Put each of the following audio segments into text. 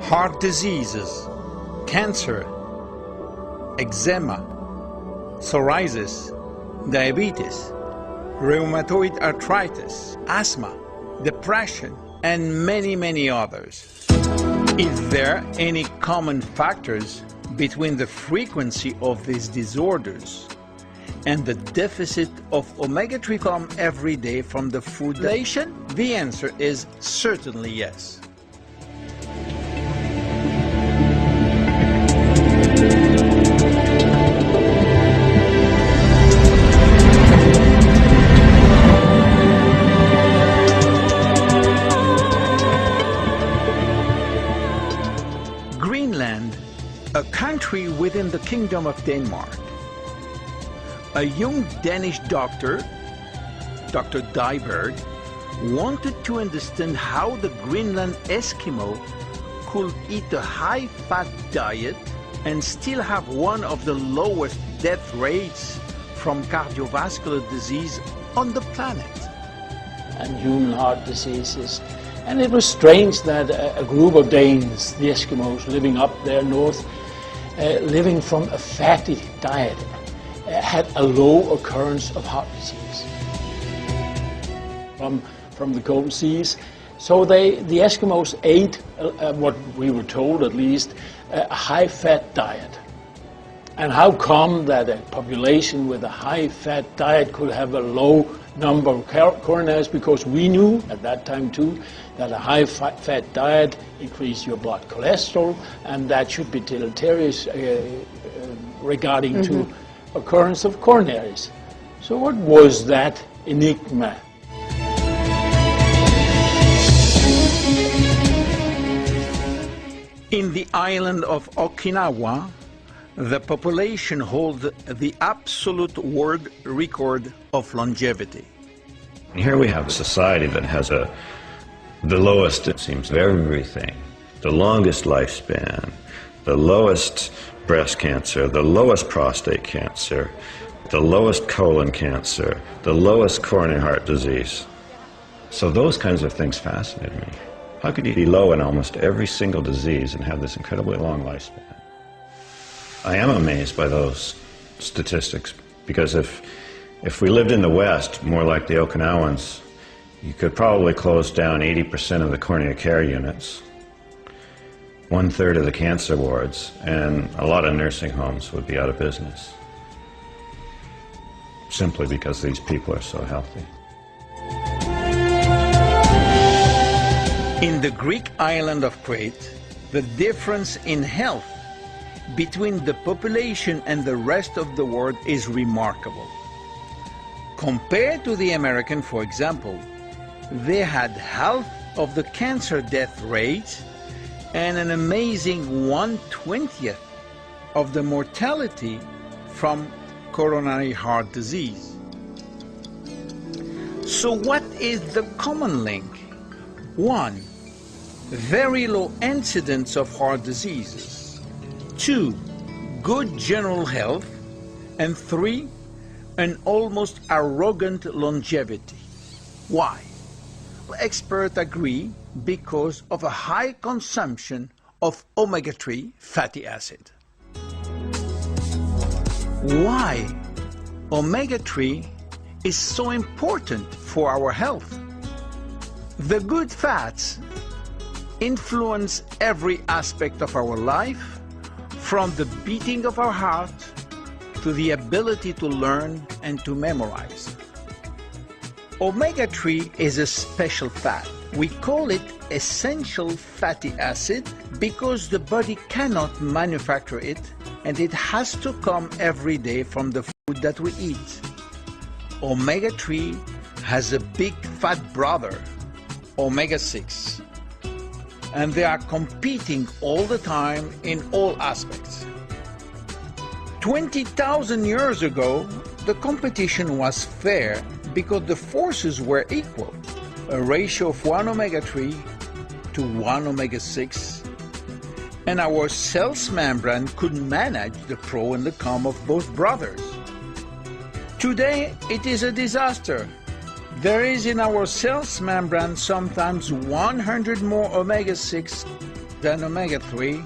heart diseases, cancer, eczema, psoriasis, diabetes, rheumatoid arthritis, asthma, depression, and many others. Is there any common factors between the frequency of these disorders and the deficit of omega-3 come every day from the food ration? The answer is certainly yes. Greenland, a country within the Kingdom of Denmark. A young Danish doctor, Dr. Dyberg, wanted to understand how the Greenland Eskimo could eat a high-fat diet and still have one of the lowest death rates from cardiovascular disease on the planet. And human heart diseases. And it was strange that a group of Danes, the Eskimos, living up there north, living from a fatty diet, had a low occurrence of heart disease from the cold seas. So the Eskimos ate, what we were told at least, a high-fat diet. And how come that a population with a high-fat diet could have a low number of coronaries? Because we knew at that time too that a high-fat diet increased your blood cholesterol, and that should be deleterious regarding to occurrence of coronaries. So what was that enigma? In the island of Okinawa, the population holds the absolute world record of longevity. Here we have a society that has the lowest, it seems, of everything. The longest lifespan, the lowest breast cancer, the lowest prostate cancer, the lowest colon cancer, the lowest coronary heart disease. So those kinds of things fascinate me. How could you be low in almost every single disease and have this incredibly long lifespan? I am amazed by those statistics, because if we lived in the West, more like the Okinawans, you could probably close down 80% of the coronary care units, 1/3 of the cancer wards, and a lot of nursing homes would be out of business, simply because these people are so healthy. In the Greek island of Crete, the difference in health between the population and the rest of the world is remarkable. Compared to the American, for example, they had half of the cancer death rate and an amazing 1/20th of the mortality from coronary heart disease. So what is the common link? 1. Very low incidence of heart diseases. 2. Good general health. And 3. An almost arrogant longevity. Why? Experts agree because of a high consumption of omega-3 fatty acid. Why omega-3 is so important for our health? The good fats influence every aspect of our life, from the beating of our heart to the ability to learn and to memorize. Omega-3 is a special fat. We call it essential fatty acid because the body cannot manufacture it, and it has to come every day from the food that we eat. Omega-3 has a big fat brother, omega-6, and they are competing all the time in all aspects. 20,000 years ago, the competition was fair because the forces were equal, a ratio of 1 omega-3 to 1 omega-6, and our cell's membrane could manage the pro and the con of both brothers. Today, it is a disaster. There is in our cell's membrane sometimes 100 more omega-6 than omega-3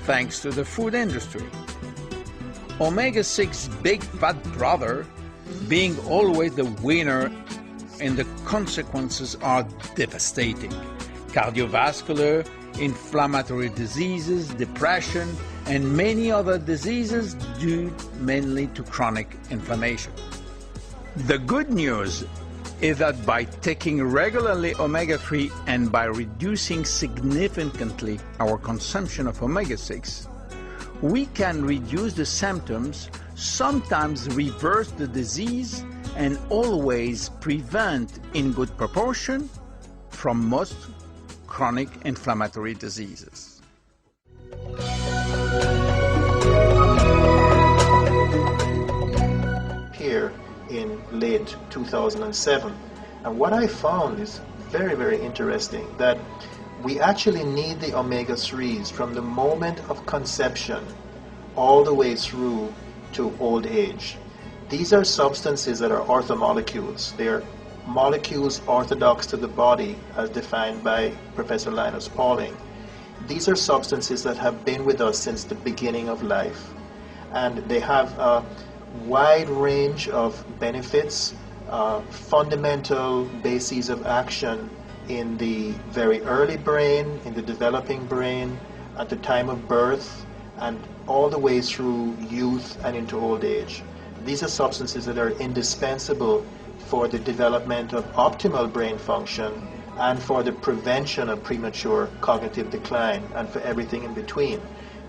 thanks to the food industry. Omega-6 big fat brother being always the winner, and the consequences are devastating. Cardiovascular, inflammatory diseases, depression, and many other diseases due mainly to chronic inflammation. The good news is that by taking regularly omega-3 and by reducing significantly our consumption of omega-6, we can reduce the symptoms, sometimes reverse the disease, and always prevent in good proportion from most chronic inflammatory diseases. Here in late 2007, and what I found is very, very interesting, that we actually need the omega-3s from the moment of conception all the way through to old age. These are substances that are orthomolecules. They are molecules orthodox to the body as defined by Professor Linus Pauling. These are substances that have been with us since the beginning of life, and they have a wide range of benefits, fundamental bases of action in the very early brain, in the developing brain, at the time of birth, and all the way through youth and into old age. These are substances that are indispensable for the development of optimal brain function and for the prevention of premature cognitive decline and for everything in between.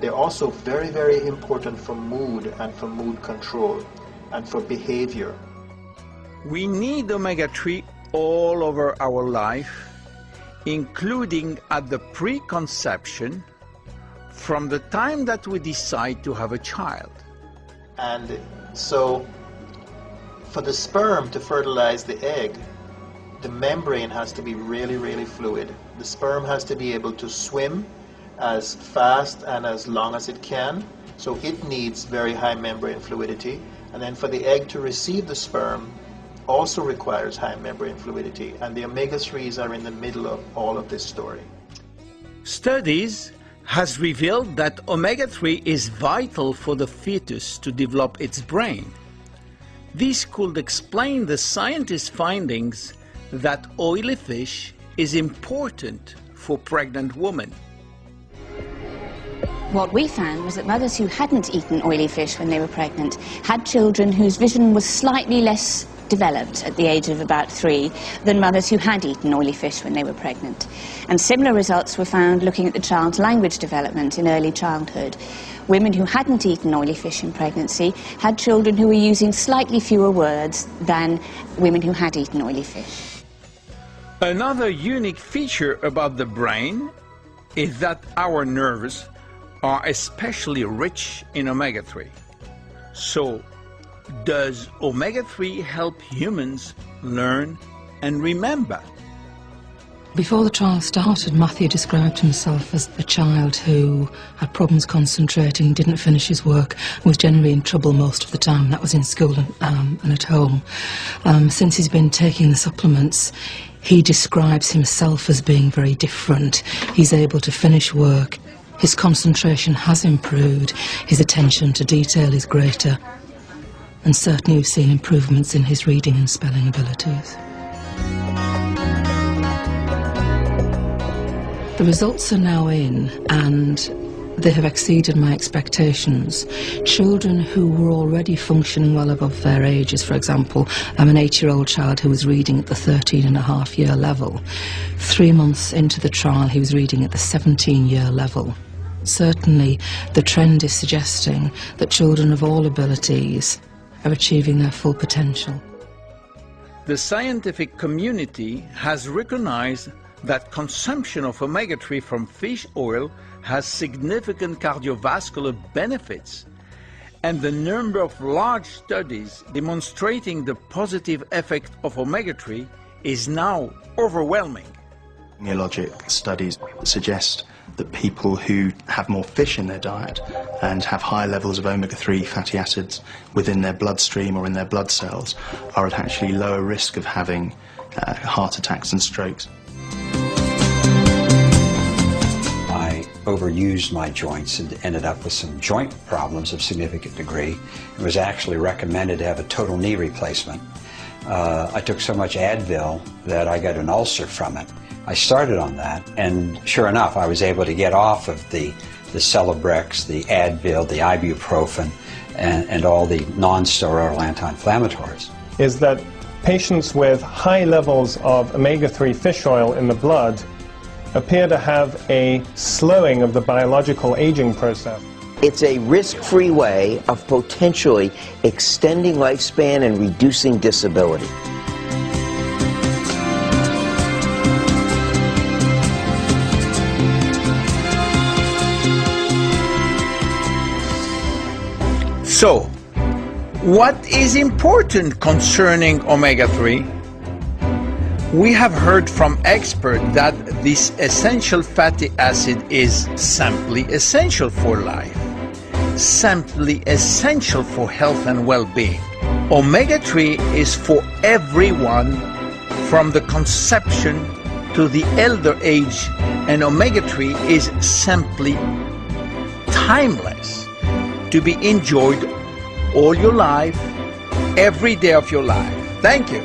They're also very, very important for mood and for mood control and for behavior. We need omega-3 all over our life, including at the preconception, from the time that we decide to have a child. And so, for the sperm to fertilize the egg, the membrane has to be really, really fluid. The sperm has to be able to swim as fast and as long as it can, so it needs very high membrane fluidity. And then for the egg to receive the sperm also requires high membrane fluidity, and the omega-3s are in the middle of all of this story. Studies has revealed that omega-3 is vital for the fetus to develop its brain. This could explain the scientists' findings that oily fish is important for pregnant women. What we found was that mothers who hadn't eaten oily fish when they were pregnant had children whose vision was slightly less developed at the age of about 3 than mothers who had eaten oily fish when they were pregnant. And similar results were found looking at the child's language development in early childhood. Women who hadn't eaten oily fish in pregnancy had children who were using slightly fewer words than women who had eaten oily fish. Another unique feature about the brain is that our nerves are especially rich in omega-3. So, does omega-3 help humans learn and remember? Before the trial started, Matthew described himself as a child who had problems concentrating, didn't finish his work, and was generally in trouble most of the time. That was in school and at home. Since he's been taking the supplements, he describes himself as being very different. He's able to finish work. His concentration has improved. His attention to detail is greater. And certainly we've seen improvements in his reading and spelling abilities. The results are now in, and they have exceeded my expectations. Children who were already functioning well above their ages, for example, I'm an 8-year-old child who was reading at the 13.5-year level. 3 months into the trial, he was reading at the 17-year level. Certainly, the trend is suggesting that children of all abilities are achieving their full potential. The scientific community has recognized that consumption of omega-3 from fish oil has significant cardiovascular benefits, and the number of large studies demonstrating the positive effect of omega-3 is now overwhelming. Neurologic studies suggest that people who have more fish in their diet and have high levels of omega-3 fatty acids within their bloodstream or in their blood cells are at actually lower risk of having heart attacks and strokes. overused my joints and ended up with some joint problems of significant degree. It was actually recommended to have a total knee replacement. I took so much Advil that I got an ulcer from it. I started on that, and sure enough, I was able to get off of the Celebrex, the Advil, the ibuprofen, and all the non-steroidal anti-inflammatories. Is that patients with high levels of omega-3 fish oil in the blood appear to have a slowing of the biological aging process. It's a risk-free way of potentially extending lifespan and reducing disability. So, what is important concerning omega-3? We have heard from experts that this essential fatty acid is simply essential for life, simply essential for health and well-being. Omega-3 is for everyone from the conception to the elder age, and omega-3 is simply timeless, to be enjoyed all your life, every day of your life. Thank you.